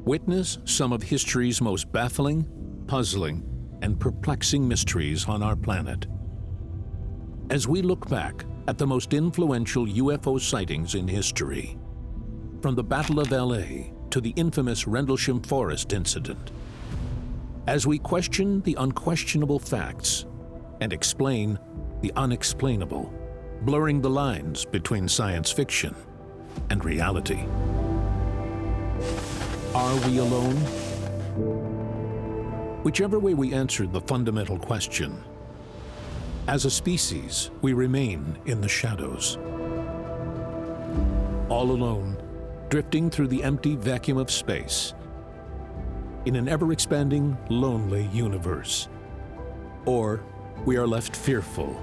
Witness some of history's most baffling, puzzling, and perplexing mysteries on our planet. As we look back at the most influential UFO sightings in history, from the Battle of LA to the infamous Rendlesham Forest incident, as we question the unquestionable facts and explain the unexplainable, blurring the lines between science fiction and reality. Are we alone? Whichever way we answered the fundamental question, as a species, we remain in the shadows. All alone, drifting through the empty vacuum of space, in an ever-expanding, lonely universe. Or we are left fearful,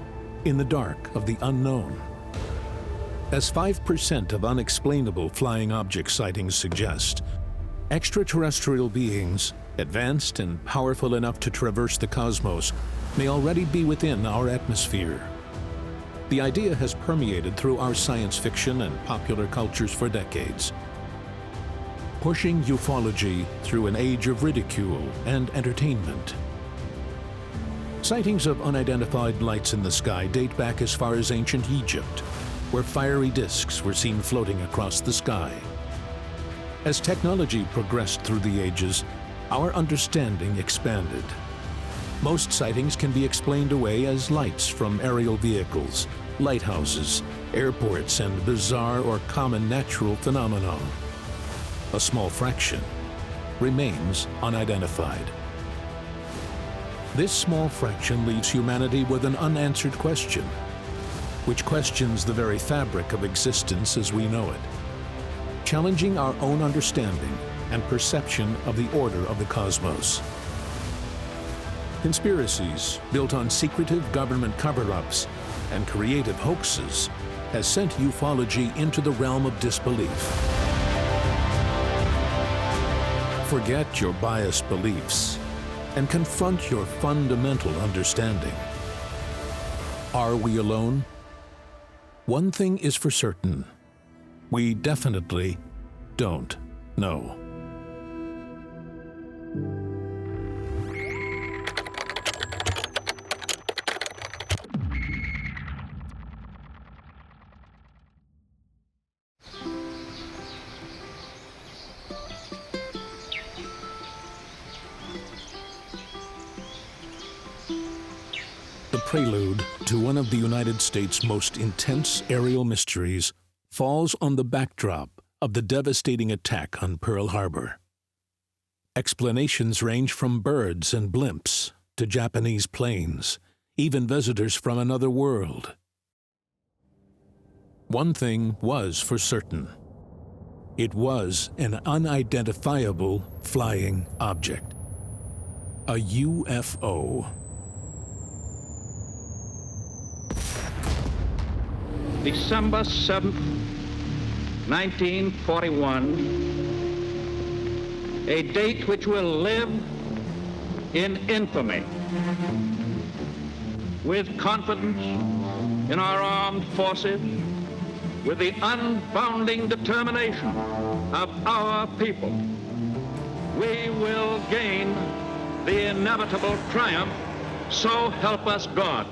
in the dark of the unknown. As 5% of unexplainable flying object sightings suggest, extraterrestrial beings, advanced and powerful enough to traverse the cosmos, may already be within our atmosphere. The idea has permeated through our science fiction and popular cultures for decades, pushing ufology through an age of ridicule and entertainment. Sightings of unidentified lights in the sky date back as far as ancient Egypt, where fiery discs were seen floating across the sky. As technology progressed through the ages, our understanding expanded. Most sightings can be explained away as lights from aerial vehicles, lighthouses, airports, and bizarre or common natural phenomena. A small fraction remains unidentified. This small fraction leaves humanity with an unanswered question, which questions the very fabric of existence as we know it, challenging our own understanding and perception of the order of the cosmos. Conspiracies built on secretive government cover-ups and creative hoaxes has sent ufology into the realm of disbelief. Forget your biased beliefs and confront your fundamental understanding. Are we alone? One thing is for certain. We definitely don't know. The prelude to one of the United States' most intense aerial mysteries falls on the backdrop of the devastating attack on Pearl Harbor. Explanations range from birds and blimps to Japanese planes, even visitors from another world. One thing was for certain. It was an unidentifiable flying object. A UFO. December 7th, 1941, a date which will live in infamy. With confidence in our armed forces, with the unbounding determination of our people, we will gain the inevitable triumph, so help us God.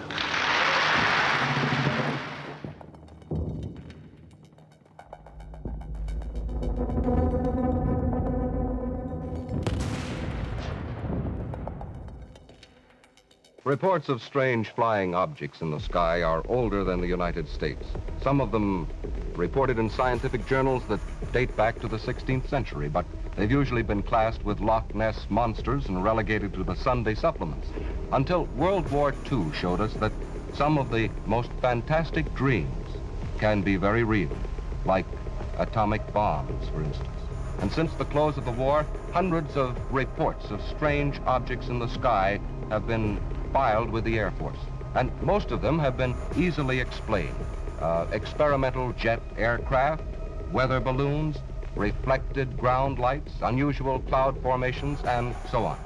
Reports of strange flying objects in the sky are older than the United States. Some of them reported in scientific journals that date back to the 16th century, but they've usually been classed with Loch Ness monsters and relegated to the Sunday supplements, until World War II showed us that some of the most fantastic dreams can be very real, like atomic bombs, for instance. And since the close of the war, hundreds of reports of strange objects in the sky have been filed with the Air Force, and most of them have been easily explained. Experimental jet aircraft, weather balloons, reflected ground lights, unusual cloud formations, and so on.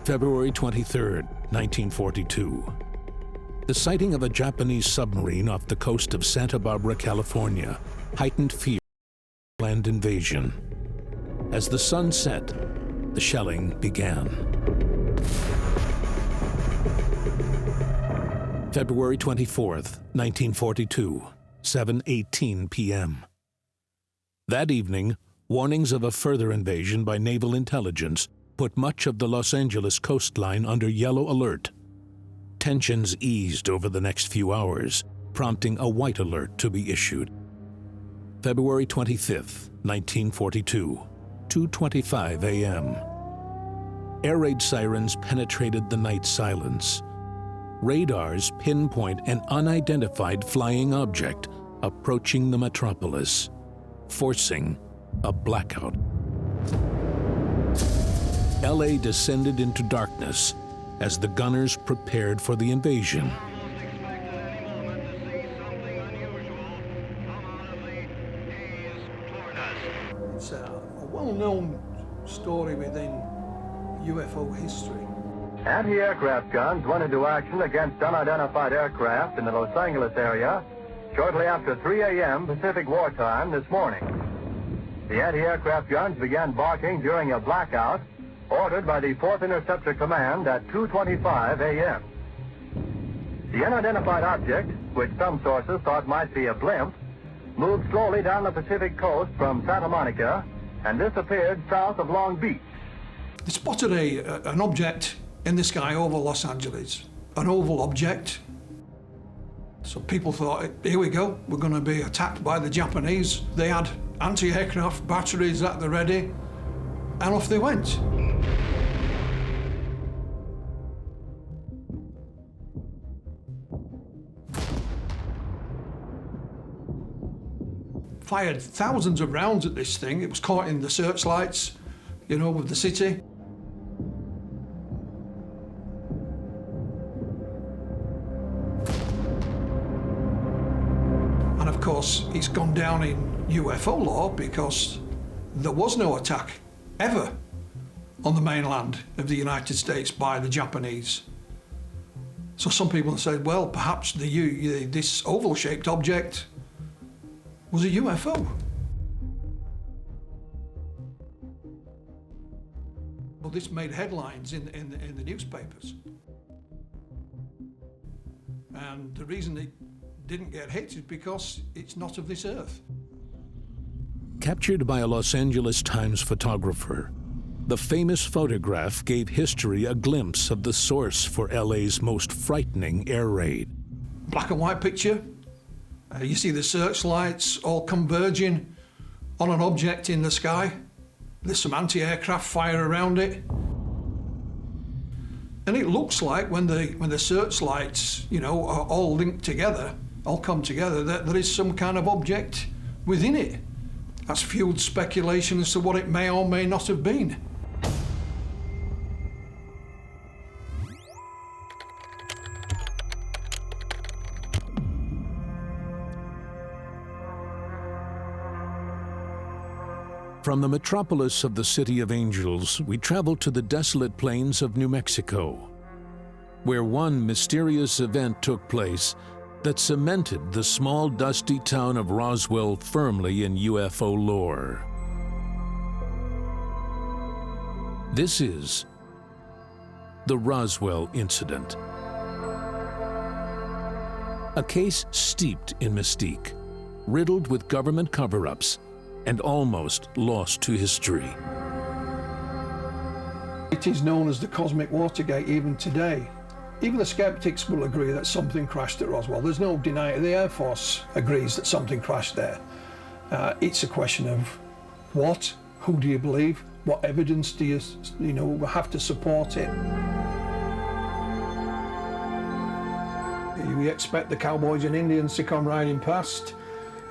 February 23rd, 1942. The sighting of a Japanese submarine off the coast of Santa Barbara, California, heightened fear of land invasion. As the sun set, the shelling began. February 24th, 1942, 7:18 p.m. That evening, warnings of a further invasion by naval intelligence put much of the Los Angeles coastline under yellow alert. Tensions eased over the next few hours, prompting a white alert to be issued. February 25th, 1942, 2:25 a.m. Air raid sirens penetrated the night silence. Radars pinpoint an unidentified flying object approaching the metropolis, forcing a blackout. LA descended into darkness as the gunners prepared for the invasion. It's a well-known story within UFO history. Anti-aircraft guns went into action against unidentified aircraft in the Los Angeles area shortly after 3 a.m. Pacific wartime this morning. The anti-aircraft guns began barking during a blackout ordered by the 4th Interceptor Command at 2:25 a.m. The unidentified object, which some sources thought might be a blimp, moved slowly down the Pacific coast from Santa Monica and disappeared south of Long Beach. They spotted an object in the sky over Los Angeles, an oval object. So people thought, here we go, we're going to be attacked by the Japanese. They had anti-aircraft batteries at the ready, and off they went. Fired thousands of rounds at this thing. It was caught in the searchlights, you know, of the city. And of course, it's gone down in UFO lore because there was no attack ever on the mainland of the United States by the Japanese. So some people said, well, perhaps this oval-shaped object was a UFO. Well, this made headlines in the newspapers. And the reason it didn't get hit is because it's not of this earth. Captured by a Los Angeles Times photographer, the famous photograph gave history a glimpse of the source for LA's most frightening air raid. Black and white picture. You see the searchlights all converging on an object in the sky. There's some anti-aircraft fire around it. And it looks like when the searchlights, you know, are all linked together, all come together, that there is some kind of object within it. That's fueled speculation as to what it may or may not have been. From the metropolis of the City of Angels, we travel to the desolate plains of New Mexico, where one mysterious event took place that cemented the small, dusty town of Roswell firmly in UFO lore. This is the Roswell Incident, a case steeped in mystique, riddled with government cover-ups, and almost lost to history. It is known as the Cosmic Watergate even today. Even the skeptics will agree that something crashed at Roswell. There's no denying. The Air Force agrees that something crashed there. It's a question of what, who do you believe, what evidence do you have to support it. We expect the cowboys and Indians to come riding past.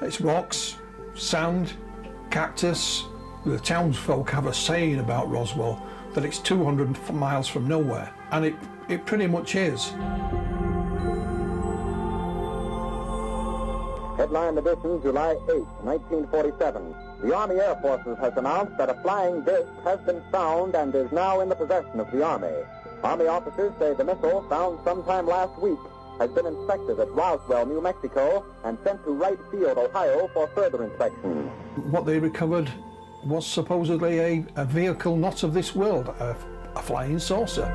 It's rocks, sand, cactus. The townsfolk have a saying about Roswell that it's 200 miles from nowhere, and it pretty much is. Headline edition, July 8, 1947. The Army Air Forces has announced that a flying disc has been found and is now in the possession of the Army. Army officers say the missile, found sometime last week, has been inspected at Roswell, New Mexico, and sent to Wright Field, Ohio, for further inspection. What they recovered was supposedly a vehicle not of this world, a flying saucer.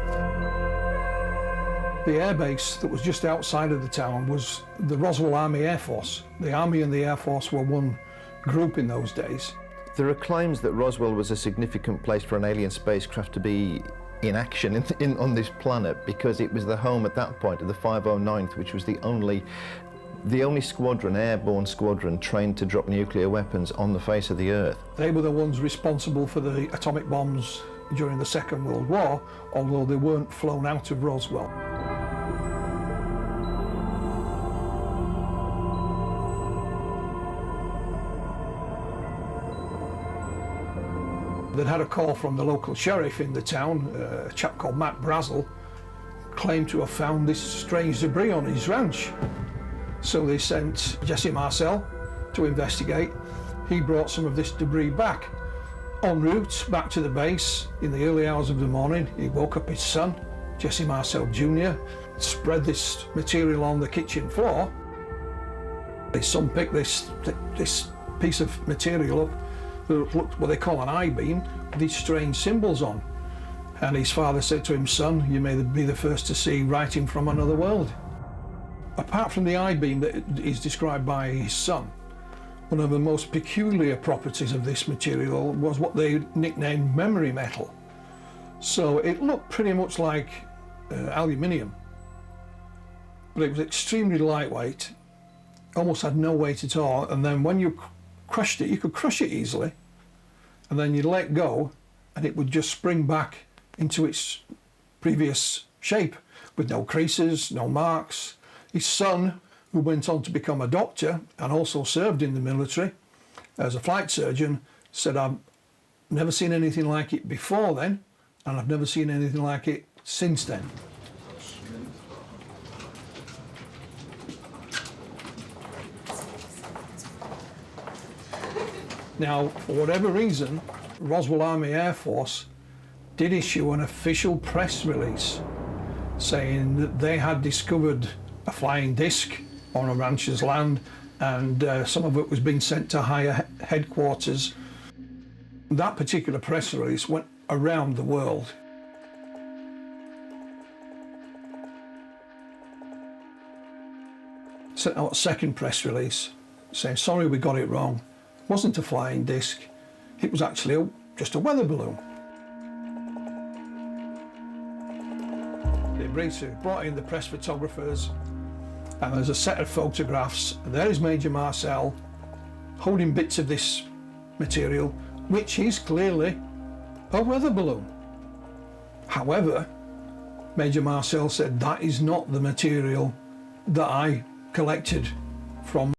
The airbase that was just outside of the town was the Roswell Army Air Force. The Army and the Air Force were one group in those days. There are claims that Roswell was a significant place for an alien spacecraft to be in action on this planet, because it was the home at that point of the 509th, which was the only squadron, airborne squadron, trained to drop nuclear weapons on the face of the Earth. They were the ones responsible for the atomic bombs during the Second World War, although they weren't flown out of Roswell. They'd had a call from the local sheriff in the town, a chap called Matt Brazel, claimed to have found this strange debris on his ranch. So they sent Jesse Marcel to investigate. He brought some of this debris back. En route back to the base, in the early hours of the morning, he woke up his son, Jesse Marcel Jr., spread this material on the kitchen floor. His son picked this piece of material up that looked what they call an I-beam, with these strange symbols on. And his father said to him, "Son, you may be the first to see writing from another world." Apart from the I-beam that is described by his son, one of the most peculiar properties of this material was what they nicknamed memory metal. So it looked pretty much like aluminium, but it was extremely lightweight, almost had no weight at all, and then when you crushed it, you could crush it easily, and then you'd let go and it would just spring back into its previous shape with no creases, no marks. His son, who went on to become a doctor and also served in the military as a flight surgeon, said, "I've never seen anything like it before then, and I've never seen anything like it since then." Now, for whatever reason, Roswell Army Air Force did issue an official press release saying that they had discovered a flying disc on a rancher's land, and some of it was being sent to higher headquarters. That particular press release went around the world. Sent out a second press release saying, "Sorry, we got it wrong. It wasn't a flying disc. It was actually just a weather balloon." They brought in the press photographers, and there's a set of photographs. And there is Major Marcel holding bits of this material, which is clearly a weather balloon. However, Major Marcel said, "That is not the material that I collected from."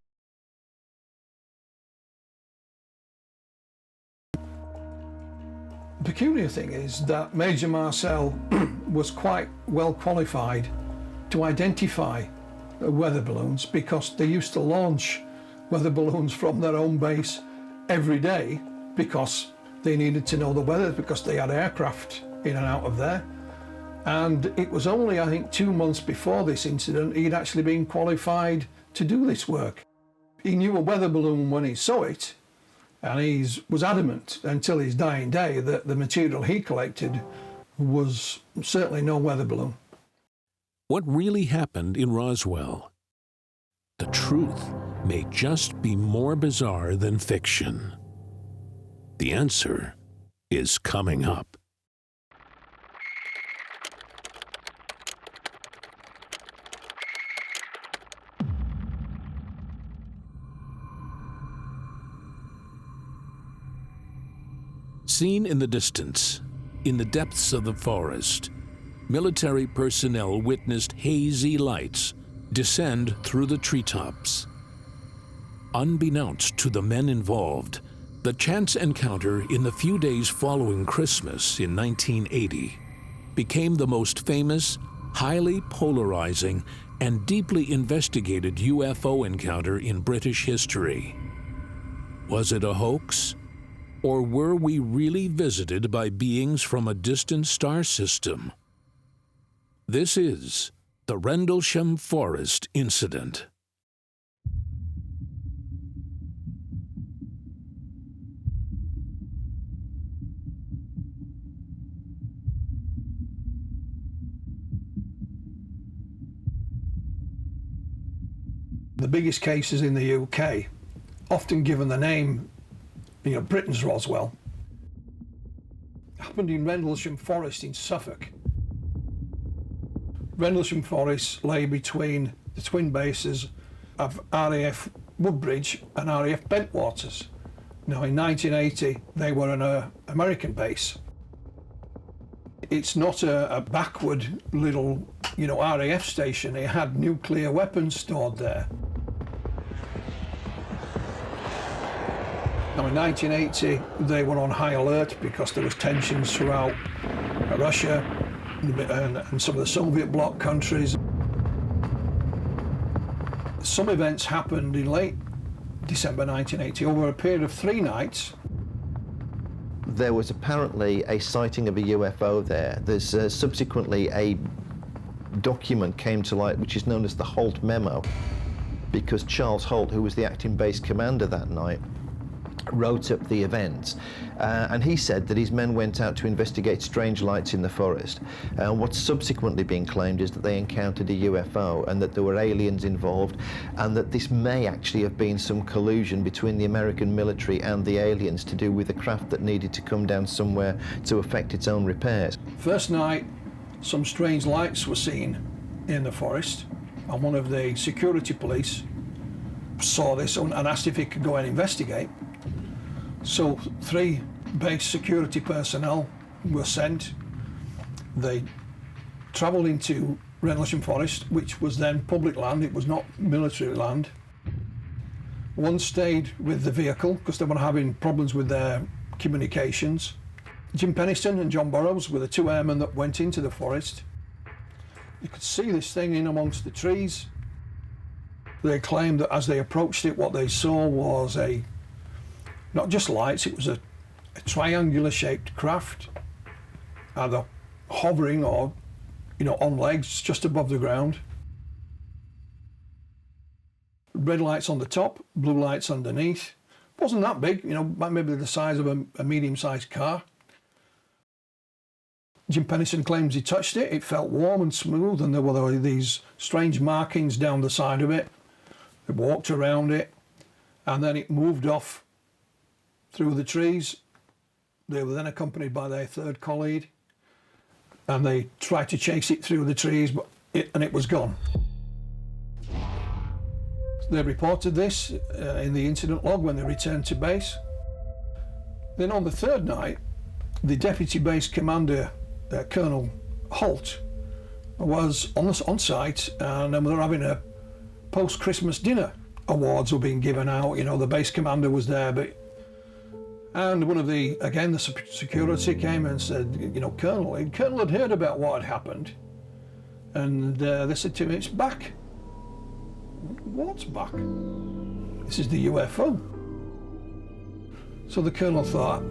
The peculiar thing is that Major Marcel was quite well qualified to identify weather balloons, because they used to launch weather balloons from their own base every day, because they needed to know the weather, because they had aircraft in and out of there. And it was only, I think, 2 months before this incident he'd actually been qualified to do this work. He knew a weather balloon when he saw it, and he was adamant until his dying day that the material he collected was certainly no weather balloon. What really happened in Roswell? The truth may just be more bizarre than fiction. The answer is coming up. Seen in the distance, in the depths of the forest, military personnel witnessed hazy lights descend through the treetops. Unbeknownst to the men involved, the chance encounter in the few days following Christmas in 1980 became the most famous, highly polarizing, and deeply investigated UFO encounter in British history. Was it a hoax? Or were we really visited by beings from a distant star system? This is the Rendlesham Forest incident. the biggest cases in the UK, often given the name, Britain's Roswell, happened in Rendlesham Forest in Suffolk. Rendlesham Forest lay between the twin bases of RAF Woodbridge and RAF Bentwaters. Now, in 1980, they were an American base. It's not a backward little, RAF station. It had nuclear weapons stored there. Now, in 1980, they were on high alert because there was tensions throughout Russia and some of the Soviet bloc countries. Some events happened in late December 1980 over a period of 3 nights. There was apparently a sighting of a UFO there. There's subsequently a document came to light which is known as the Holt Memo, because Charles Holt, who was the acting base commander that night, wrote up the events, and he said that his men went out to investigate strange lights in the forest. What's subsequently been claimed is that they encountered a UFO and that there were aliens involved, and that this may actually have been some collusion between the American military and the aliens to do with a craft that needed to come down somewhere to effect its own repairs. First night, some strange lights were seen in the forest, and one of the security police saw this and asked if he could go and investigate. So 3 base security personnel were sent. They travelled into Rendlesham Forest, which was then public land, it was not military land. One stayed with the vehicle because they were having problems with their communications. Jim Penniston and John Burroughs were the 2 airmen that went into the forest. You could see this thing in amongst the trees. They claimed that as they approached it, what they saw was not just lights, it was a triangular shaped craft, either hovering or, on legs just above the ground. Red lights on the top, blue lights underneath. Wasn't that big, maybe the size of a medium-sized car. Jim Penniston claims he touched it, it felt warm and smooth, and there were these strange markings down the side of it. They walked around it, and then it moved off through the trees. They were then accompanied by their 3rd colleague, and they tried to chase it through the trees, but it was gone. They reported this in the incident log when they returned to base. Then on the 3rd night, the deputy base commander, Colonel Holt, was on site, and they were having a post-Christmas dinner. Awards were being given out, the base commander was there, and one of the security came and said, Colonel had heard about what had happened, and they said to him, it's back. What's back? This is the UFO. So the Colonel thought,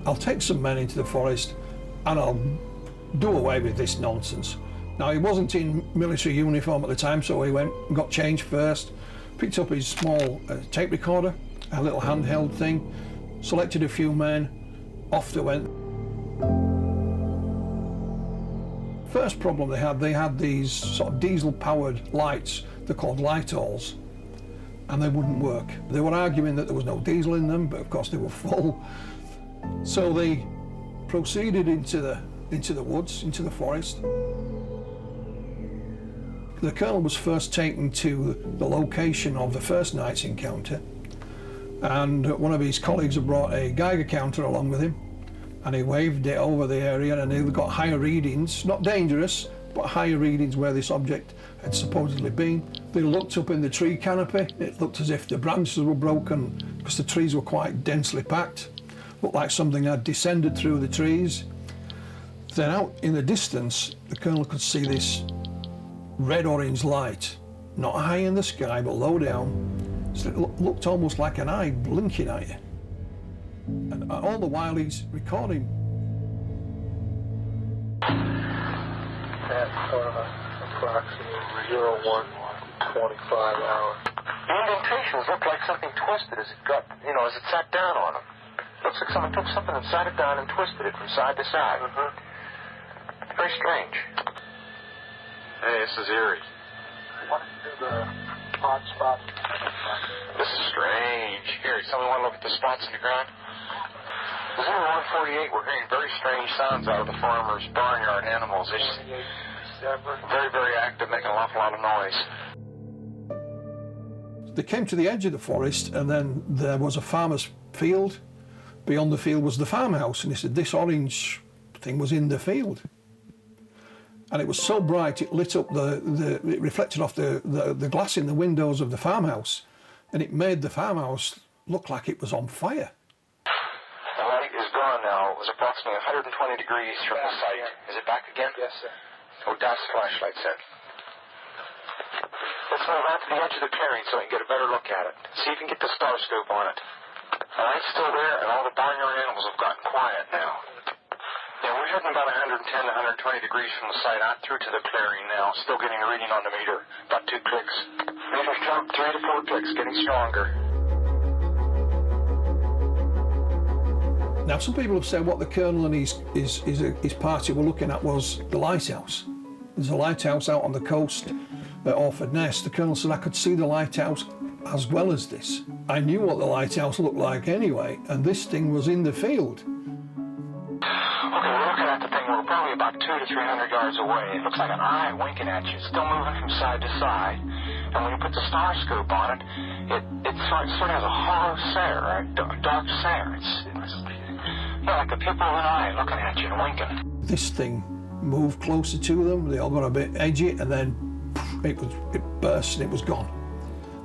I'll take some men into the forest and I'll do away with this nonsense. Now, he wasn't in military uniform at the time, so he went and got changed first, picked up his small tape recorder, a little handheld thing, selected a few men, off they went. First problem they had these sort of diesel-powered lights, they're called light-alls, and they wouldn't work. They were arguing that there was no diesel in them, but of course they were full. So they proceeded into the woods, into the forest. The Colonel was first taken to the location of the first night's encounter, and one of his colleagues had brought a Geiger counter along with him, and he waved it over the area, and they got higher readings, not dangerous, but higher readings where this object had supposedly been. They looked up in the tree canopy. It looked as if the branches were broken because the trees were quite densely packed. Looked like something had descended through the trees. Then out in the distance, the Colonel could see this red-orange light, not high in the sky, but low down. So it looked almost like an eye blinking at you. And all the while he's recording. At approximately 01:25 hour. The indentations look like something twisted as it got, as it sat down on them. Looks like someone took something and sat it down and twisted it from side to side. Very strange. Hey, this is Erie. Why don't you do the hot spot. This is strange. Here, somebody want to look at the spots in the ground? Zero 148, we're hearing very strange sounds out of the farmer's barnyard animals. They're very, very active, making an awful lot of noise. They came to the edge of the forest, and then there was a farmer's field. Beyond the field was the farmhouse, and he said this orange thing was in the field. And it was so bright it lit up it reflected off the glass in the windows of the farmhouse, and it made the farmhouse look like it was on fire. The light is gone now. It was approximately 120 degrees from the site. Is it back again? Yes, sir. Oh, dash the flashlight, sir. Let's move out to the edge of the clearing so we can get a better look at it. See if you can get the star scope on it. The light's still there, and all the barnyard animals have gotten quiet now. Yeah, we're heading about 110 to 120 degrees from the site out through to the clearing now. Still getting a reading on the meter. About 2 clicks. Meter's jumped 3 to 4 clicks, getting stronger. Now, some people have said what the colonel and his party were looking at was the lighthouse. There's a lighthouse out on the coast at Orford Ness. The colonel said I could see the lighthouse as well as this. I knew what the lighthouse looked like anyway, and this thing was in the field. Okay, we're looking at the thing. We're probably about 200 to 300 yards away. It looks like an eye winking at you. It's still moving from side to side. And when you put the star scope on it, it sort of has a hollow stare, right? Dark stare. It's like a pupil of an eye looking at you and winking. This thing moved closer to them. They all got a bit edgy, and then it burst and it was gone.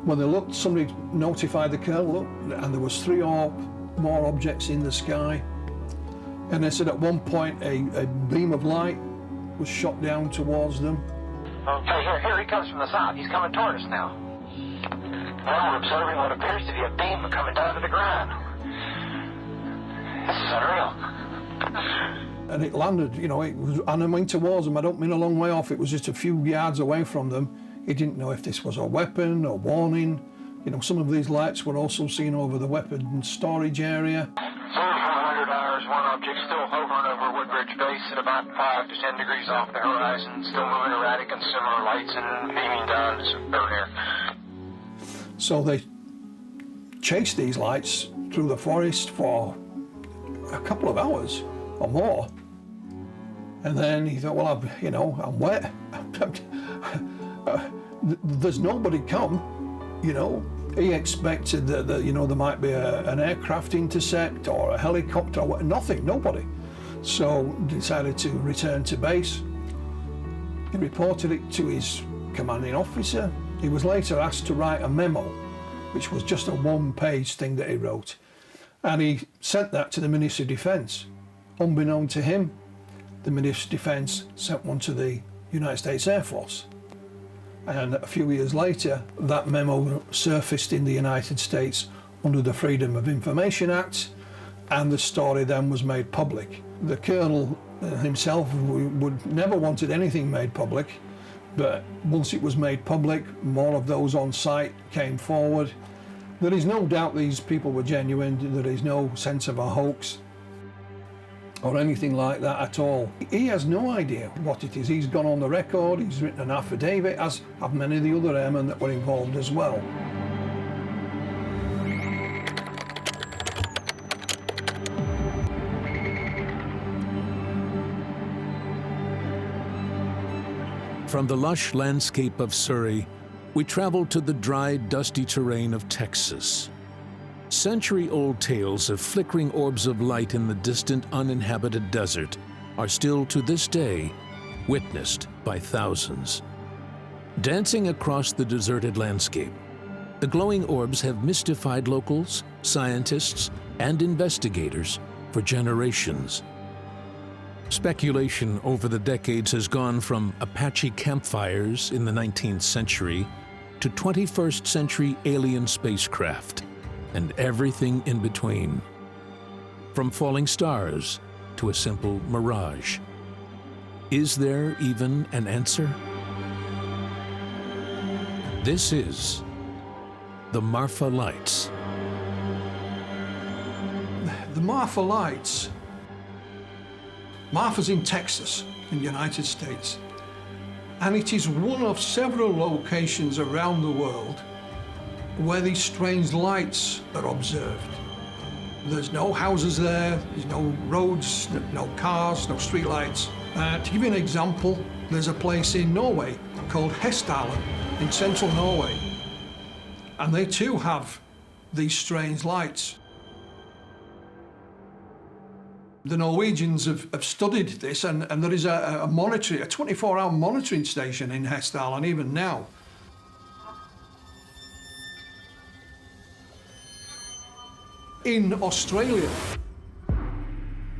When they looked, somebody notified the colonel, and there was 3 or more objects in the sky. And they said at one point a beam of light was shot down towards them. Okay, here he comes from the south. He's coming toward us now. Now we're observing what appears to be a beam coming down to the ground. This is unreal. And it landed, it was, and I went towards them. I don't mean a long way off. It was just a few yards away from them. He didn't know if this was a weapon or warning. Some of these lights were also seen over the weapon storage area. 400 hours, one object still hovering over Woodbridge Base at about 5 to 10 degrees off the horizon, still moving erratic and similar lights and beaming down over here. So they chased these lights through the forest for a couple of hours or more. And then he thought, well, I'm wet. There's nobody come, He expected that there might be an aircraft intercept or a helicopter, or nothing, nobody. So decided to return to base. He reported it to his commanding officer. He was later asked to write a memo, which was just a 1-page thing that he wrote. And he sent that to the Ministry of Defence. Unbeknown to him, the Ministry of Defence sent one to the United States Air Force. And a few years later, that memo surfaced in the United States under the Freedom of Information Act, and the story then was made public. The colonel himself would never wanted anything made public, but once it was made public, more of those on site came forward. There is no doubt these people were genuine. There is no sense of a hoax or anything like that at all. He has no idea what it is. He's gone on the record, he's written an affidavit, as have many of the other airmen that were involved as well. From the lush landscape of Surrey, we travel to the dry, dusty terrain of Texas. Century-old tales of flickering orbs of light in the distant, uninhabited desert are still to this day witnessed by thousands. Dancing across the deserted landscape, the glowing orbs have mystified locals, scientists, and investigators for generations. Speculation over the decades has gone from Apache campfires in the 19th century to 21st century alien spacecraft, and everything in between. From falling stars to a simple mirage. Is there even an answer? This is the Marfa Lights. The Marfa Lights. Marfa's in Texas, in the United States. And it is one of several locations around the world where these strange lights are observed. There's no houses there, there's no roads, no cars, no street lights. To give you an example, there's a place in Norway called Hessdalen in central Norway. And they too have these strange lights. The Norwegians have studied this, and there is a 24-hour monitoring station in Hessdalen even now. In Australia,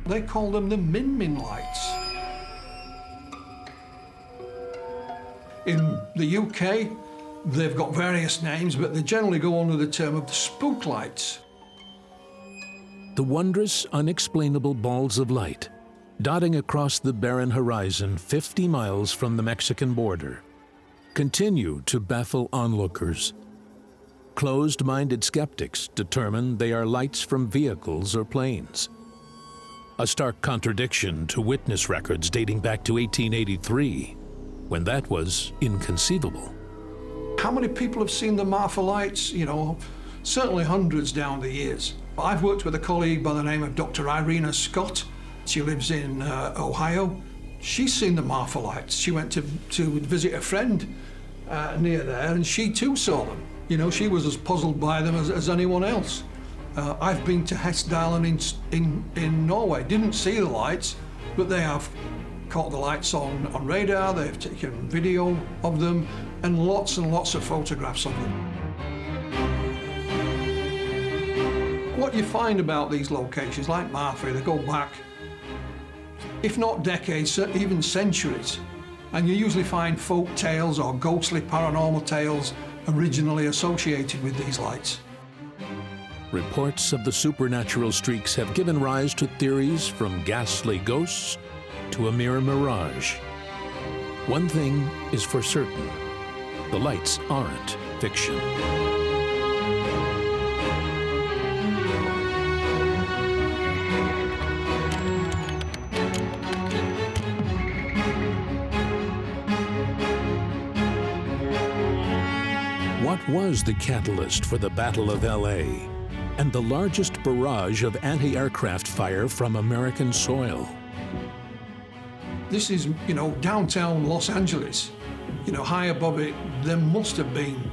they call them the Min lights. In the UK, they've got various names, but they generally go under the term of the spook lights. The wondrous, unexplainable balls of light dotting across the barren horizon 50 miles from the Mexican border continue to baffle onlookers. Closed-minded skeptics determine they are lights from vehicles or planes. A stark contradiction to witness records dating back to 1883, when that was inconceivable. How many people have seen the Marfa lights? You know, certainly hundreds down the years. I've worked with a colleague by the name of Dr. Irina Scott. She lives in Ohio. She's seen the Marfa lights. She went to visit a friend near there, and she too saw them. You know, she was as puzzled by them as anyone else. I've been to Hessdalen in Norway. Didn't see the lights, but they have caught the lights on radar. They've taken video of them and lots of photographs of them. What you find about these locations, like Marfa, they go back, if not decades, even centuries. And you usually find folk tales or ghostly paranormal tales originally associated with these lights. Reports of the supernatural streaks have given rise to theories from ghastly ghosts to a mere mirage. One thing is for certain: the lights aren't fiction. What was the catalyst for the Battle of LA and the largest barrage of anti-aircraft fire from American soil? This is, you know, downtown Los Angeles. You know, high above it, there must have been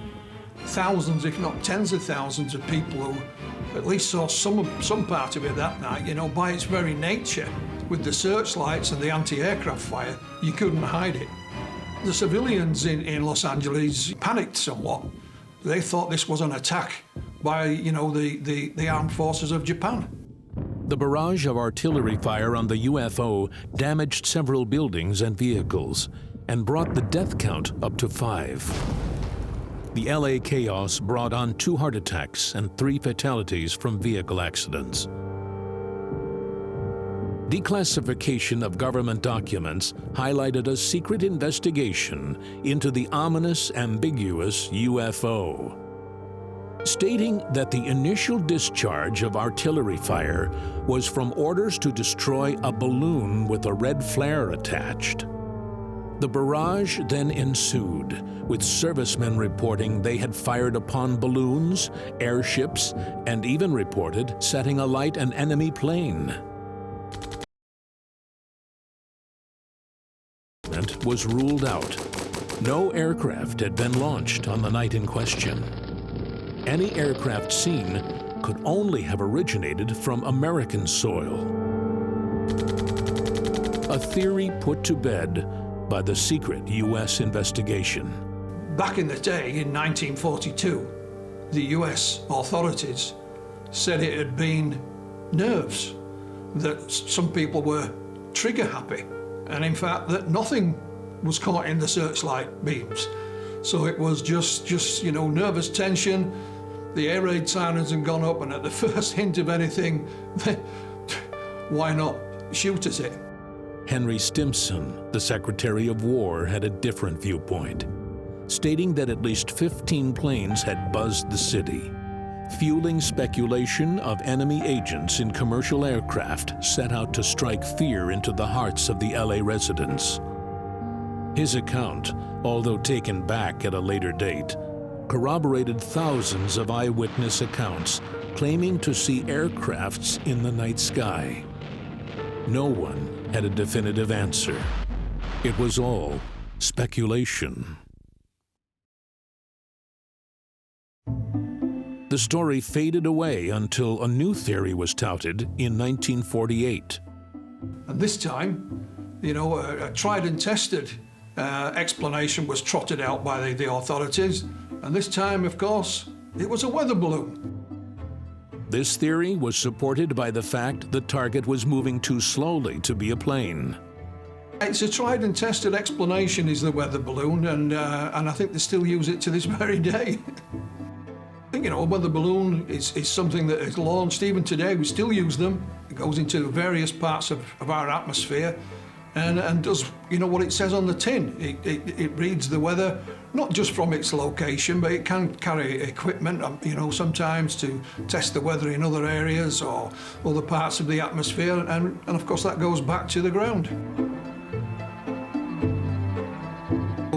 thousands, if not tens of thousands of people who at least saw some part of it that night. You know, by its very nature, with the searchlights and the anti-aircraft fire, you couldn't hide it. The civilians in Los Angeles panicked somewhat. They thought this was an attack by, you know, the armed forces of Japan. The barrage of artillery fire on the UFO damaged several buildings and vehicles and brought the death count up to 5. The LA chaos brought on 2 heart attacks and 3 fatalities from vehicle accidents. Declassification of government documents highlighted a secret investigation into the ominous, ambiguous UFO, stating that the initial discharge of artillery fire was from orders to destroy a balloon with a red flare attached. The barrage then ensued, with servicemen reporting they had fired upon balloons, airships, and even reported setting alight an enemy plane. Was ruled out. No aircraft had been launched on the night in question. Any aircraft seen could only have originated from American soil. A theory put to bed by the secret U.S. investigation. Back in the day, in 1942, the U.S. authorities said it had been nerves, that some people were trigger happy, and in fact that nothing was caught in the searchlight beams. So it was just you know, nervous tension. The air raid sirens had gone up, and at the first hint of anything, why not shoot at it? Henry Stimson, the Secretary of War, had a different viewpoint, stating that at least 15 planes had buzzed the city, fueling speculation of enemy agents in commercial aircraft set out to strike fear into the hearts of the LA residents. His account, although taken back at a later date, corroborated thousands of eyewitness accounts claiming to see aircrafts in the night sky. No one had a definitive answer. It was all speculation. The story faded away until a new theory was touted in 1948. And this time, a tried and tested explanation was trotted out by the authorities. And this time, of course, it was a weather balloon. This theory was supported by the fact the target was moving too slowly to be a plane. It's a tried and tested explanation, is the weather balloon, and I think they still use it to this very day. A weather balloon is something that is launched even today. We still use them. It goes into various parts of our atmosphere and does, what it says on the tin. It reads the weather, not just from its location, but it can carry equipment, sometimes to test the weather in other areas or other parts of the atmosphere. And of course, that goes back to the ground.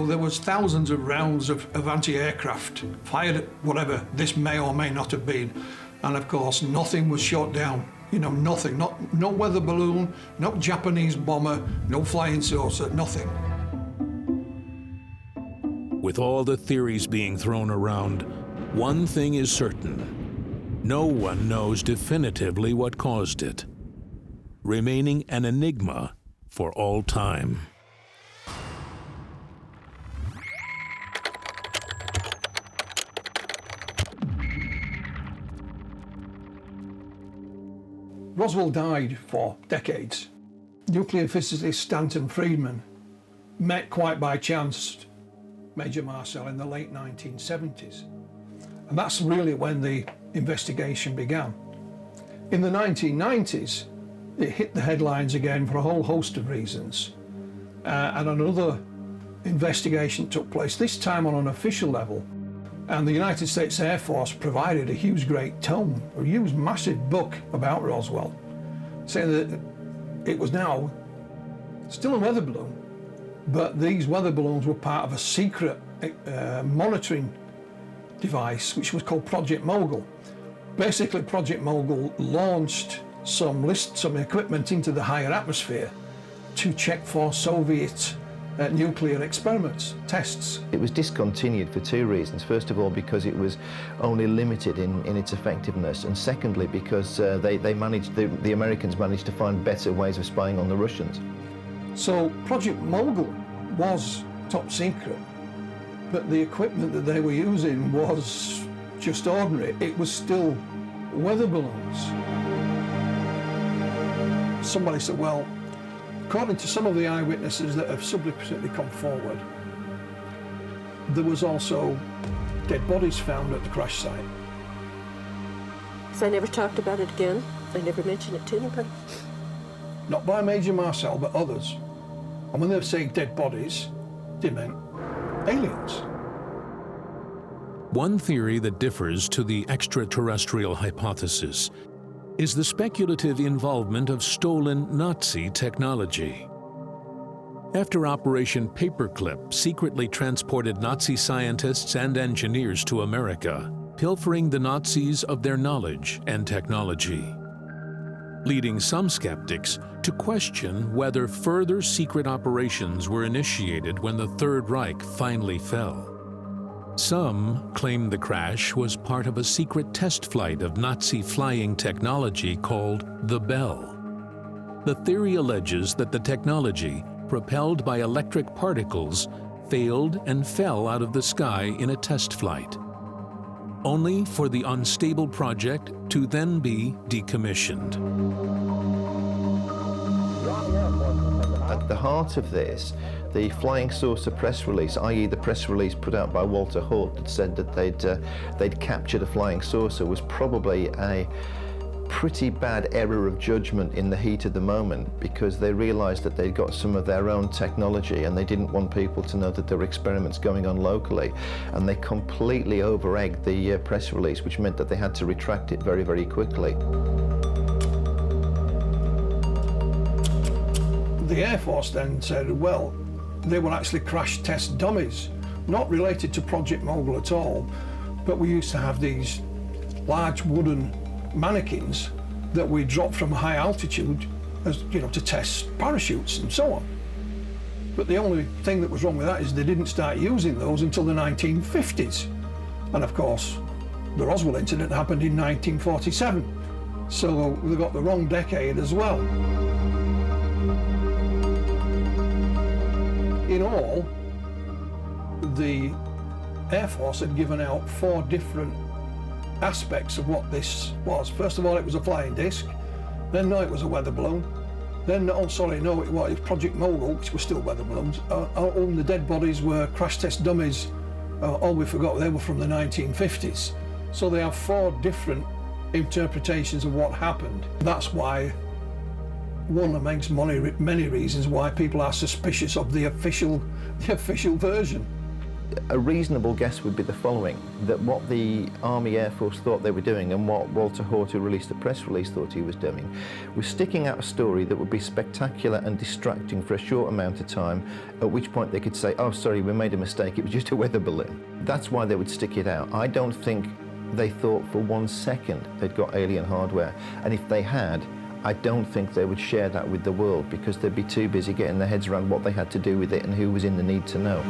There was thousands of rounds of anti-aircraft fired at whatever this may or may not have been. And of course, nothing was shot down. Nothing. No weather balloon, no Japanese bomber, no flying saucer, nothing. With all the theories being thrown around, one thing is certain. No one knows definitively what caused it, remaining an enigma for all time. Roswell died for decades. Nuclear physicist Stanton Friedman met quite by chance Major Marcel in the late 1970s. And that's really when the investigation began. In the 1990s, it hit the headlines again for a whole host of reasons. And another investigation took place, this time on an official level. And the United States Air Force provided a huge, great tome, a huge, massive book about Roswell, saying that it was now still a weather balloon, but these weather balloons were part of a secret monitoring device, which was called Project Mogul. Basically, Project Mogul launched some equipment into the higher atmosphere to check for Soviet nuclear experiments, tests. It was discontinued for two reasons. First of all, because it was only limited in its effectiveness, and secondly, because the Americans managed to find better ways of spying on the Russians. So Project Mogul was top secret, but the equipment that they were using was just ordinary. It was still weather balloons. Somebody said, well, according to some of the eyewitnesses that have subsequently come forward, there was also dead bodies found at the crash site. So I never talked about it again? I never mentioned it to anybody? Not by Major Marcel, but others. And when they were saying dead bodies, they meant aliens. One theory that differs to the extraterrestrial hypothesis is the speculative involvement of stolen Nazi technology. After Operation Paperclip secretly transported Nazi scientists and engineers to America, pilfering the Nazis of their knowledge and technology, leading some skeptics to question whether further secret operations were initiated when the Third Reich finally fell. Some claim the crash was part of a secret test flight of Nazi flying technology called the Bell. The theory alleges that the technology, propelled by electric particles, failed and fell out of the sky in a test flight, only for the unstable project to then be decommissioned. At the heart of this, the flying saucer press release, i.e. the press release put out by Walter Haut that said that they'd captured a flying saucer, was probably a pretty bad error of judgment in the heat of the moment, because they realized that they'd got some of their own technology and they didn't want people to know that there were experiments going on locally, and they completely over-egged the press release, which meant that they had to retract it very, very quickly. The Air Force then said, well, They were actually crash test dummies, not related to Project Mogul at all, but we used to have these large wooden mannequins that we dropped from a high altitude, as you know, to test parachutes and so on. But the only thing that was wrong with that is they didn't start using those until the 1950s. And of course, the Roswell incident happened in 1947. So they got the wrong decade as well. In all, the Air Force had given out 4 different aspects of what this was. First of all, it was a flying disc. Then, no, it was a weather balloon. Then, no, sorry, no, it was Project Mogul, which was still weather balloons. All the dead bodies were crash test dummies. All we forgot, they were from the 1950s. So they have 4 different interpretations of what happened. That's why, one amongst many reasons why people are suspicious of the official version. A reasonable guess would be the following, that what the Army Air Force thought they were doing and what Walter Haut, who released the press release, thought he was doing, was sticking out a story that would be spectacular and distracting for a short amount of time, at which point they could say, oh, sorry, we made a mistake, it was just a weather balloon. That's why they would stick it out. I don't think they thought for 1 second they'd got alien hardware, and if they had, I don't think they would share that with the world, because they'd be too busy getting their heads around what they had to do with it and who was in the need to know.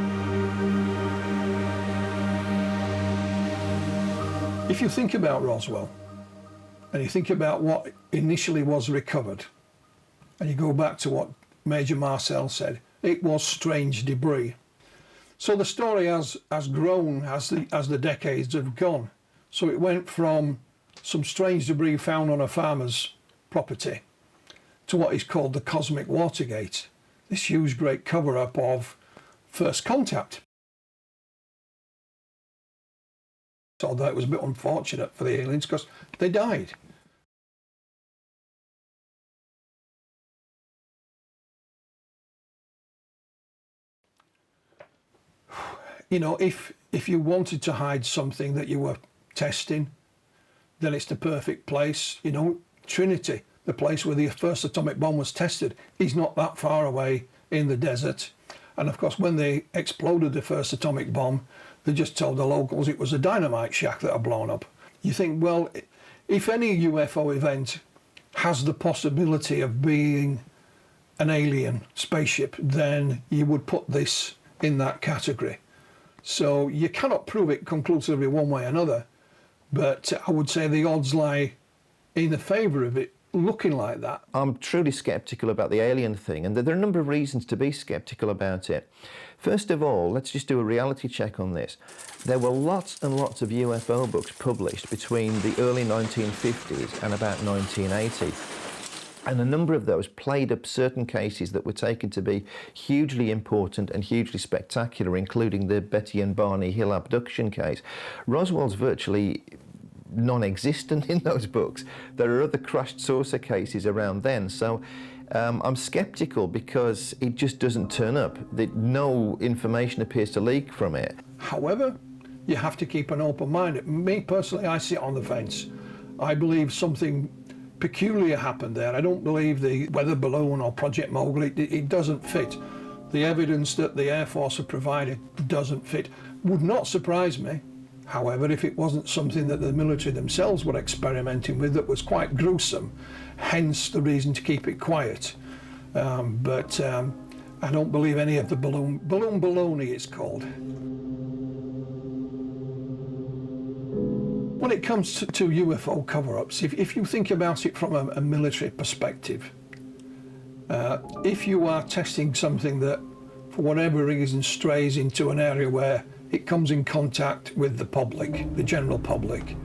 If you think about Roswell, and you think about what initially was recovered, and you go back to what Major Marcel said, it was strange debris. So the story has grown as the decades have gone. So it went from some strange debris found on a farmer's property to what is called the Cosmic Watergate, this huge great cover-up of first contact. Although it was a bit unfortunate for the aliens because they died. You know, if you wanted to hide something that you were testing, then it's the perfect place. You know, Trinity, the place where the first atomic bomb was tested, is not that far away in the desert. And of course, when they exploded the first atomic bomb, they just told the locals it was a dynamite shack that had blown up. You think, well, if any UFO event has the possibility of being an alien spaceship, then you would put this in that category. So you cannot prove it conclusively one way or another, but I would say the odds lie in the favour of it looking like that. I'm truly sceptical about the alien thing, and there are a number of reasons to be sceptical about it. First of all, let's just do a reality check on this. There were lots and lots of UFO books published between the early 1950s and about 1980. And a number of those played up certain cases that were taken to be hugely important and hugely spectacular, including the Betty and Barney Hill abduction case. Roswell's virtually non-existent in those books. There are other crashed saucer cases around then, so I'm sceptical because it just doesn't turn up. No information appears to leak from it. However, you have to keep an open mind. Me personally, I sit on the fence. I believe something peculiar happened there. I don't believe the weather balloon or Project Mogul, it doesn't fit. The evidence that the Air Force have provided doesn't fit. Would not surprise me, however, if it wasn't something that the military themselves were experimenting with that was quite gruesome, hence the reason to keep it quiet. But I don't believe any of the balloon baloney it's called. When it comes to UFO cover-ups, if you think about it from a military perspective, if you are testing something that, for whatever reason, strays into an area where it comes in contact with the public, the general public,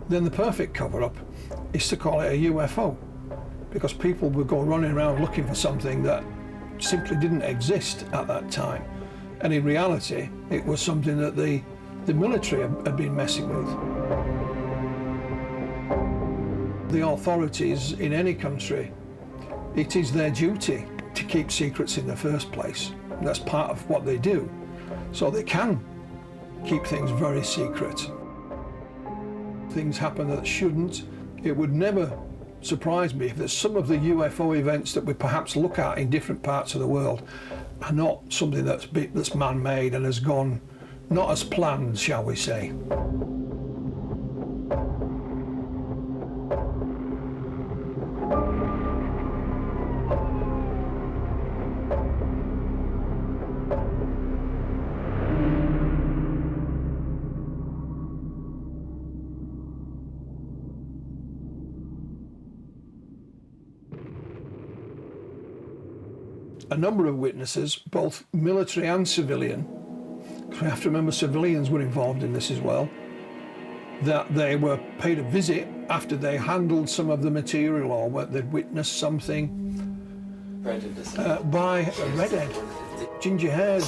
then the perfect cover-up is to call it a UFO, because people would go running around looking for something that simply didn't exist at that time. And in reality, it was something that the military had been messing with. The authorities in any country, it is their duty to keep secrets in the first place. That's part of what they do. So they can keep things very secret. Things happen that shouldn't. It would never surprise me if there's some of the UFO events that we perhaps look at in different parts of the world are not something that's man-made and has gone not as planned, shall we say. A number of witnesses, both military and civilian, we have to remember civilians were involved in this as well, that they were paid a visit after they handled some of the material or where they'd witnessed something by a redhead, ginger-haired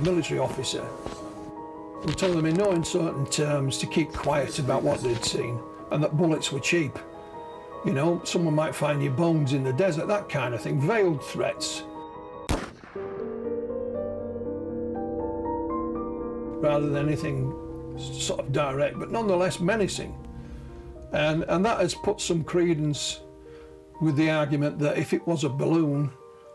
military officer, who told them in no uncertain terms to keep quiet about what they'd seen and that bullets were cheap. You know, someone might find your bones in the desert, that kind of thing, veiled threats. Rather than anything sort of direct, but nonetheless menacing. And that has put some credence with the argument that if it was a balloon,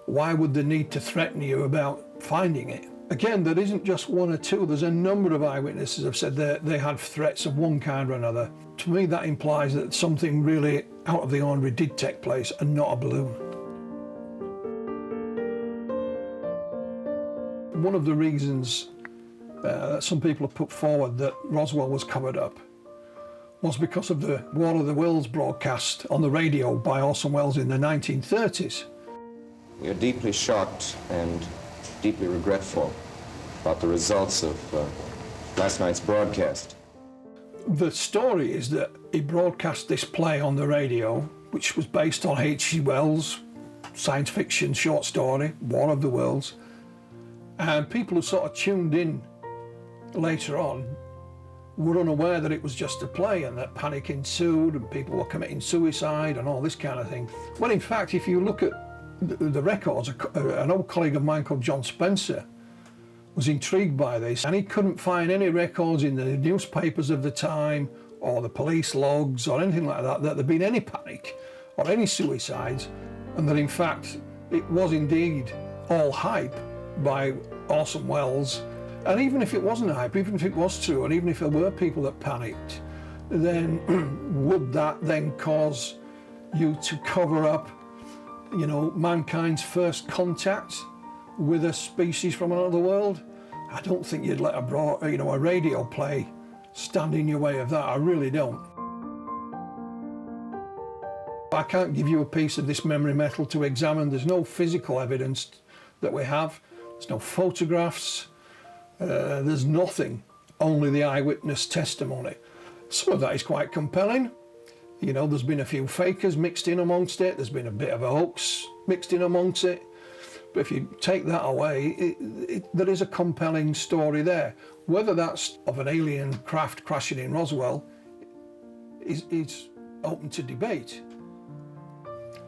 why would they need to threaten you about finding it? Again, there isn't just one or two, there's a number of eyewitnesses have said they had threats of one kind or another. To me, that implies that something really out of the ordinary did take place and not a balloon. One of the reasons that some people have put forward that Roswell was covered up was because of the War of the Worlds broadcast on the radio by Orson Welles in the 1930s. We are deeply shocked and deeply regretful about the results of last night's broadcast. The story is that he broadcast this play on the radio, which was based on H.G. Wells' science fiction short story, War of the Worlds, and people who sort of tuned in later on were unaware that it was just a play and that panic ensued and people were committing suicide and all this kind of thing. When in fact, if you look at the records, an old colleague of mine called John Spencer was intrigued by this, and he couldn't find any records in the newspapers of the time or the police logs or anything like that there'd been any panic or any suicides, and that in fact it was indeed all hype by Orson Welles. And even if it wasn't hype, even if it was true, and even if there were people that panicked, then would that then cause you to cover up, you know, mankind's first contact with a species from another world? I don't think you'd let a radio play stand in your way of that. I really don't. I can't give you a piece of this memory metal to examine. There's no physical evidence that we have. There's no photographs. There's nothing, only the eyewitness testimony. Some of that is quite compelling. You know, there's been a few fakers mixed in amongst it. There's been a bit of a hoax mixed in amongst it. But if you take that away, there is a compelling story there. Whether that's of an alien craft crashing in Roswell is open to debate.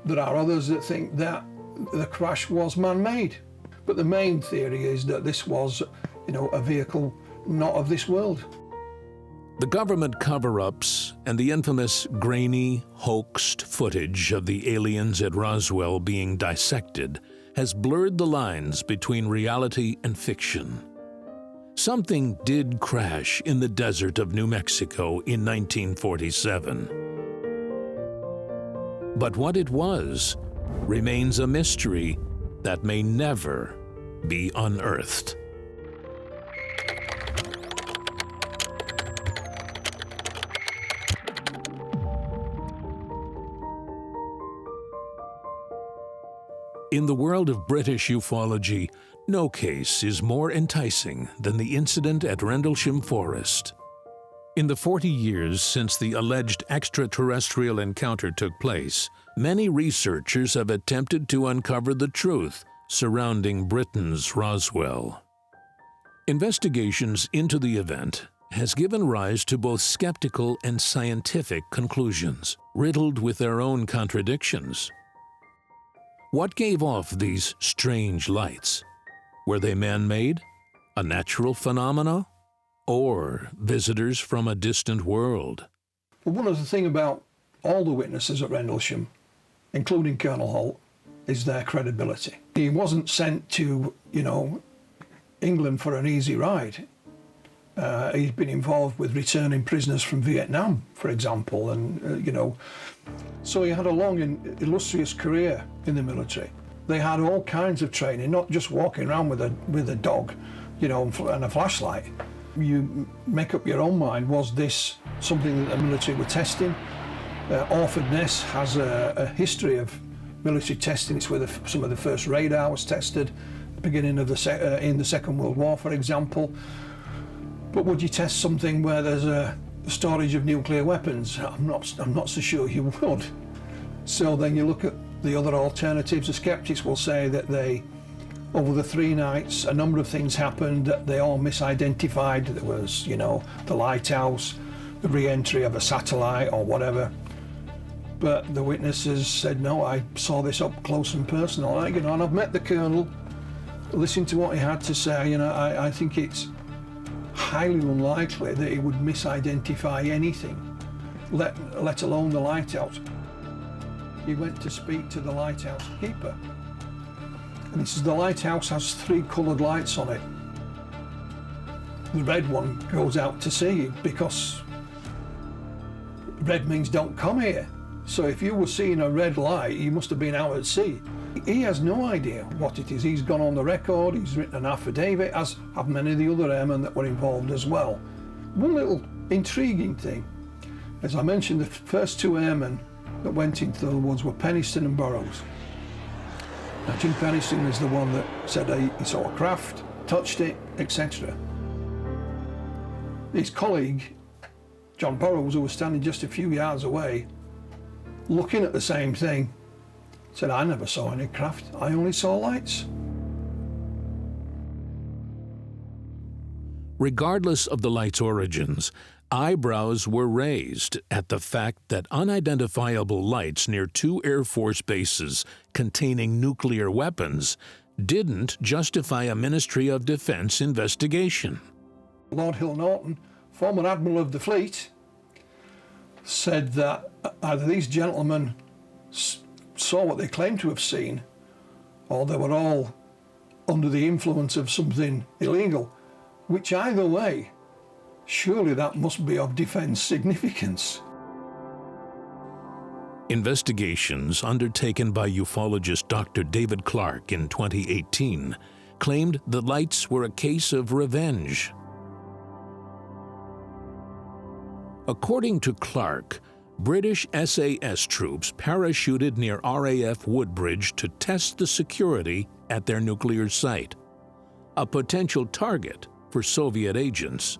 There are others that think that the crash was man-made. But the main theory is that this was, you know, a vehicle not of this world. The government cover-ups and the infamous grainy, hoaxed footage of the aliens at Roswell being dissected has blurred the lines between reality and fiction. Something did crash in the desert of New Mexico in 1947. But what it was remains a mystery that may never be unearthed. In the world of British ufology, no case is more enticing than the incident at Rendlesham Forest. In the 40 years since the alleged extraterrestrial encounter took place, many researchers have attempted to uncover the truth surrounding Britain's Roswell. Investigations into the event has given rise to both skeptical and scientific conclusions, riddled with their own contradictions. What gave off these strange lights? Were they man-made, a natural phenomena, or visitors from a distant world? Well, one of the things about all the witnesses at Rendlesham, including Colonel Holt, is their credibility. He wasn't sent to, England for an easy ride. He's been involved with returning prisoners from Vietnam, for example, and, so he had a long and illustrious career in the military. They had all kinds of training, not just walking around with a dog, and a flashlight. You make up your own mind, was this something that the military were testing? Orford Ness has a history of military testing. It's where some of the first radar was tested, at the beginning of in the Second World War, for example. But would you test something where there's a storage of nuclear weapons? I'm not so sure you would. So then you look at the other alternatives. The skeptics will say that over the 3 nights, a number of things happened that they all misidentified. There was, the lighthouse, the re-entry of a satellite or whatever. But the witnesses said, no, I saw this up close and personal. And I've met the Colonel, listened to what he had to say, I think it's highly unlikely that he would misidentify anything, let alone the lighthouse. He went to speak to the lighthouse keeper. And he says the lighthouse has 3 coloured lights on it. The red one goes out to sea because red means don't come here. So if you were seeing a red light, you must have been out at sea. He has no idea what it is. He's gone on the record, he's written an affidavit, as have many of the other airmen that were involved as well. One little intriguing thing, as I mentioned, the first 2 airmen that went into the woods were Penniston and Burrows. Now, Jim Penniston is the one that said he saw a craft, touched it, etc. His colleague, John Burrows, who was standing just a few yards away, looking at the same thing, said, I never saw any craft, I only saw lights. Regardless of the light's origins, eyebrows were raised at the fact that unidentifiable lights near 2 Air Force bases containing nuclear weapons didn't justify a Ministry of Defense investigation. Lord Hill Norton, former Admiral of the Fleet, said that either these gentlemen saw what they claimed to have seen, or they were all under the influence of something illegal, which either way, surely that must be of defence significance. Investigations undertaken by ufologist Dr. David Clark in 2018 claimed the lights were a case of revenge. According to Clark, British SAS troops parachuted near RAF Woodbridge to test the security at their nuclear site, a potential target for Soviet agents.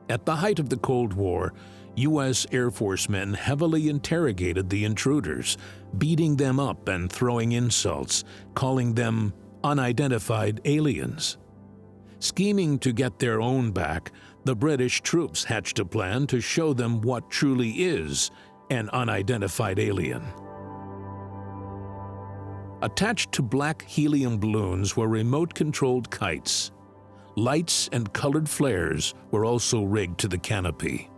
At the height of the Cold War, U.S. Air Force men heavily interrogated the intruders, beating them up and throwing insults, calling them unidentified aliens. Scheming to get their own back, the British troops hatched a plan to show them what truly is an unidentified alien. Attached to black helium balloons were remote-controlled kites. Lights and colored flares were also rigged to the canopy.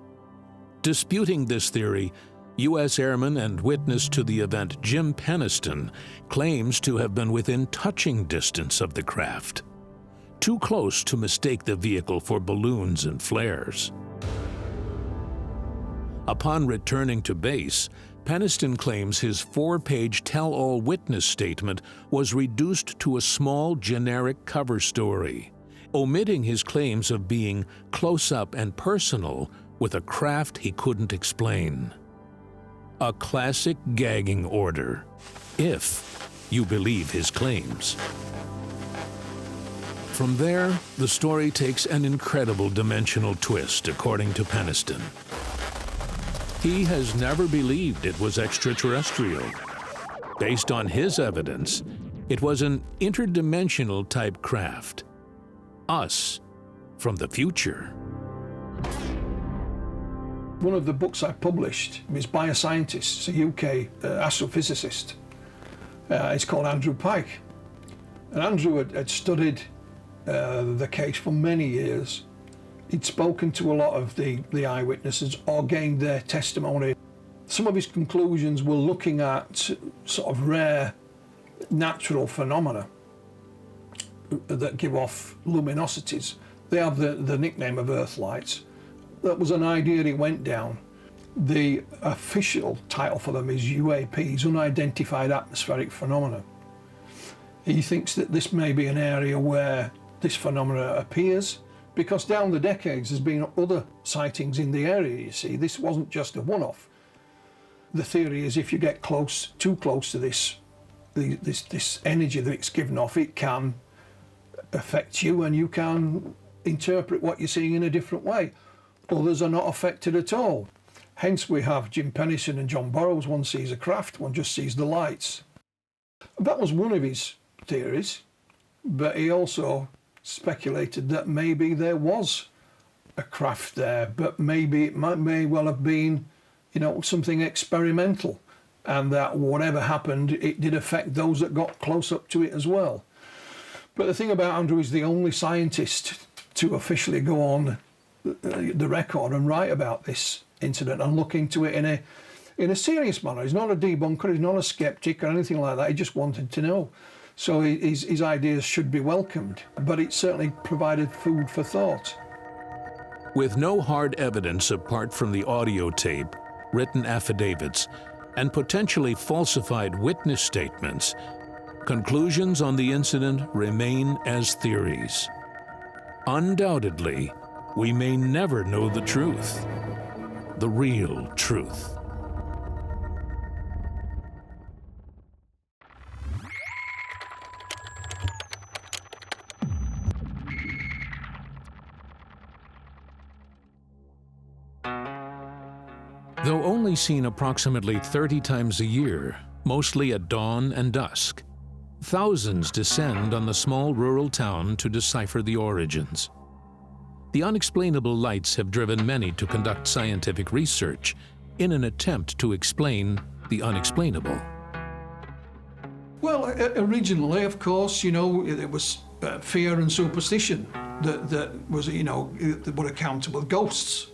Disputing this theory, U.S. airman and witness to the event Jim Penniston claims to have been within touching distance of the craft, too close to mistake the vehicle for balloons and flares. Upon returning to base, Penniston claims his 4-page tell-all witness statement was reduced to a small generic cover story, omitting his claims of being close-up and personal with a craft he couldn't explain. A classic gagging order, if you believe his claims. From there, the story takes an incredible dimensional twist, according to Penniston. He has never believed it was extraterrestrial. Based on his evidence, it was an interdimensional type craft. Us from the future. One of the books I published is by a scientist, a UK astrophysicist. It's called Andrew Pike. And Andrew had studied the case for many years. He'd spoken to a lot of the eyewitnesses or gained their testimony. some of his conclusions were looking at sort of rare natural phenomena that give off luminosities. They have the nickname of Earth lights. That was an idea he went down. The official title for them is UAPs, Unidentified Atmospheric Phenomena. He thinks that this may be an area where this phenomena appears, because down the decades there's been other sightings in the area, you see. This wasn't just a one-off. The theory is if you get too close to this energy that it's given off, it can affect you and you can interpret what you're seeing in a different way. Others are not affected at all. Hence we have Jim Pennison and John Burroughs. One sees a craft, one just sees the lights. That was one of his theories, but he also speculated that maybe there was a craft there, but maybe it may well have been, you know, something experimental, and that whatever happened, it did affect those that got close up to it as well. But the thing about Andrew, he's the only scientist to officially go on the record and write about this incident and look into it in a serious manner. He's not a debunker, he's not a skeptic or anything like that. He just wanted to know. So his ideas should be welcomed, but it certainly provided food for thought. With no hard evidence apart from the audio tape, written affidavits, and potentially falsified witness statements, conclusions on the incident remain as theories. Undoubtedly, we may never know the truth, the real truth. Though only seen approximately 30 times a year, mostly at dawn and dusk, thousands descend on the small rural town to decipher the origins. The unexplainable lights have driven many to conduct scientific research in an attempt to explain the unexplainable. Well, originally, of course, you know, it was fear and superstition that was, you know, that were accountable. Ghosts,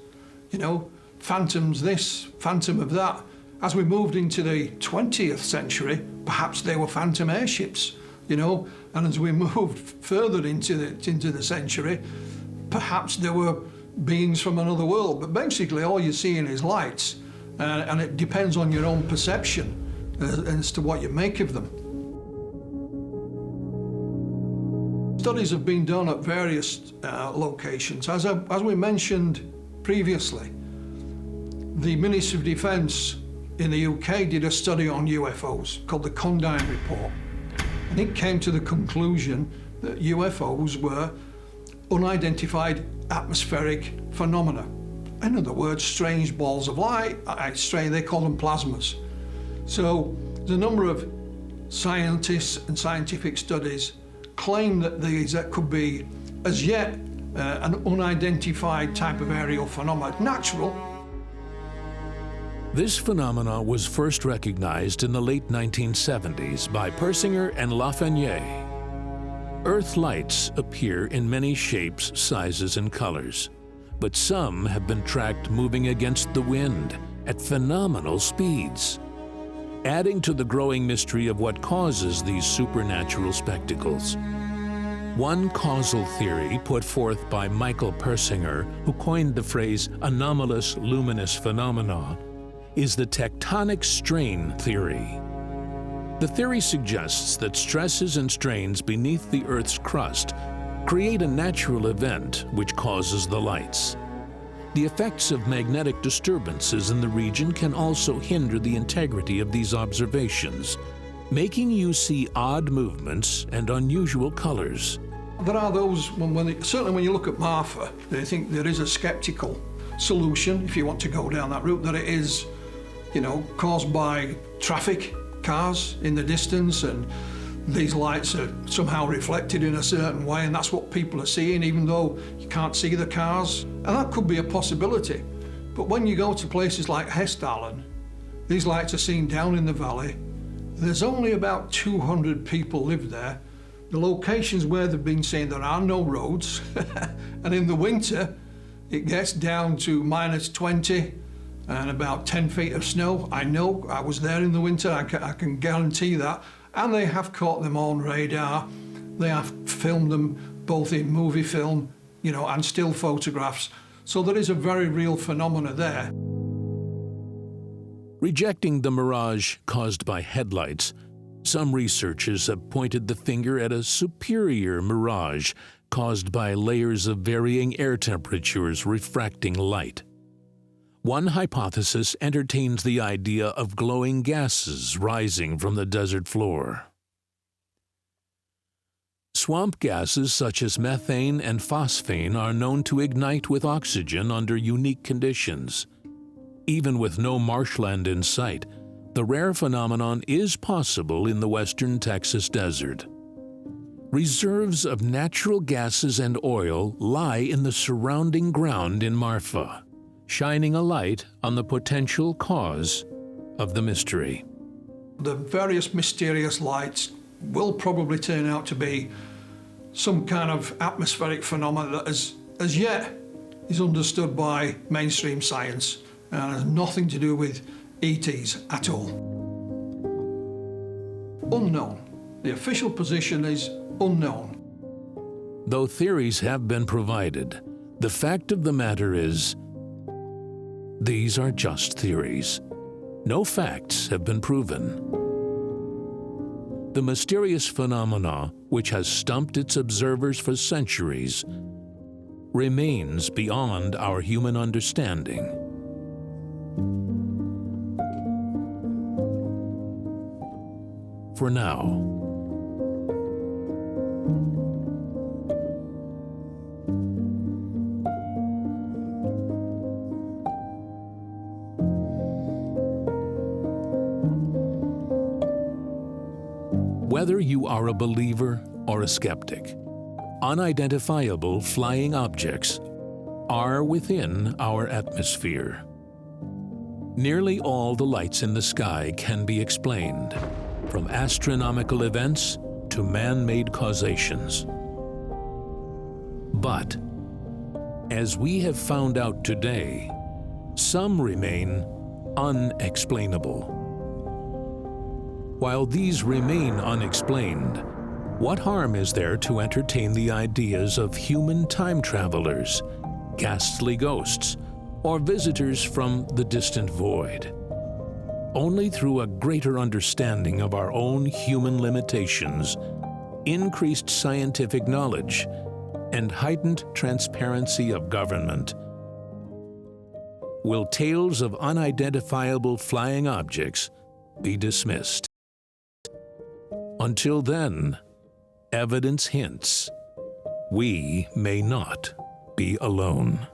you know, phantoms this, phantom of that. As we moved into the 20th century, perhaps they were phantom airships, you know, and as we moved further into the century, perhaps there were beings from another world. But basically all you're seeing is lights, and it depends on your own perception as to what you make of them. Studies have been done at various locations. As we mentioned previously, the Ministry of Defence in the UK did a study on UFOs called the Condign Report, and it came to the conclusion that UFOs were unidentified atmospheric phenomena. In other words, strange balls of light, they call them plasmas. So there's a number of scientists and scientific studies claim that that could be, as yet, an unidentified type of aerial phenomenon, natural. This phenomena was first recognized in the late 1970s by Persinger and Lafreniere. Earth lights appear in many shapes, sizes, and colors, but some have been tracked moving against the wind at phenomenal speeds, adding to the growing mystery of what causes these supernatural spectacles. One causal theory put forth by Michael Persinger, who coined the phrase anomalous luminous phenomena, is the tectonic strain theory. The theory suggests that stresses and strains beneath the Earth's crust create a natural event which causes the lights. The effects of magnetic disturbances in the region can also hinder the integrity of these observations, making you see odd movements and unusual colors. There are those, certainly when you look at Marfa, they think there is a skeptical solution, if you want to go down that route, that it is, you know, caused by traffic, cars in the distance, and these lights are somehow reflected in a certain way, and that's what people are seeing, even though you can't see the cars. And that could be a possibility. But when you go to places like Hestalen, these lights are seen down in the valley. There's only about 200 people live there. The locations where they've been seen, there are no roads. And in the winter, it gets down to -20, and about 10 feet of snow. I know, I was there in the winter, I can guarantee that. And they have caught them on radar. They have filmed them both in movie film, you know, and still photographs. So there is a very real phenomena there. Rejecting the mirage caused by headlights, some researchers have pointed the finger at a superior mirage caused by layers of varying air temperatures refracting light. One hypothesis entertains the idea of glowing gases rising from the desert floor. Swamp gases such as methane and phosphine are known to ignite with oxygen under unique conditions. Even with no marshland in sight, the rare phenomenon is possible in the western Texas desert. Reserves of natural gases and oil lie in the surrounding ground in Marfa, shining a light on the potential cause of the mystery. The various mysterious lights will probably turn out to be some kind of atmospheric phenomena that as yet is understood by mainstream science and has nothing to do with ETs at all. Unknown. The official position is unknown. Though theories have been provided, the fact of the matter is, these are just theories. No facts have been proven. The mysterious phenomena, which has stumped its observers for centuries, remains beyond our human understanding. For now. Whether you are a believer or a skeptic, unidentifiable flying objects are within our atmosphere. Nearly all the lights in the sky can be explained, from astronomical events to man-made causations. But, as we have found out today, some remain unexplainable. While these remain unexplained, what harm is there to entertain the ideas of human time travelers, ghastly ghosts, or visitors from the distant void? Only through a greater understanding of our own human limitations, increased scientific knowledge, and heightened transparency of government will tales of unidentifiable flying objects be dismissed. Until then, evidence hints we may not be alone.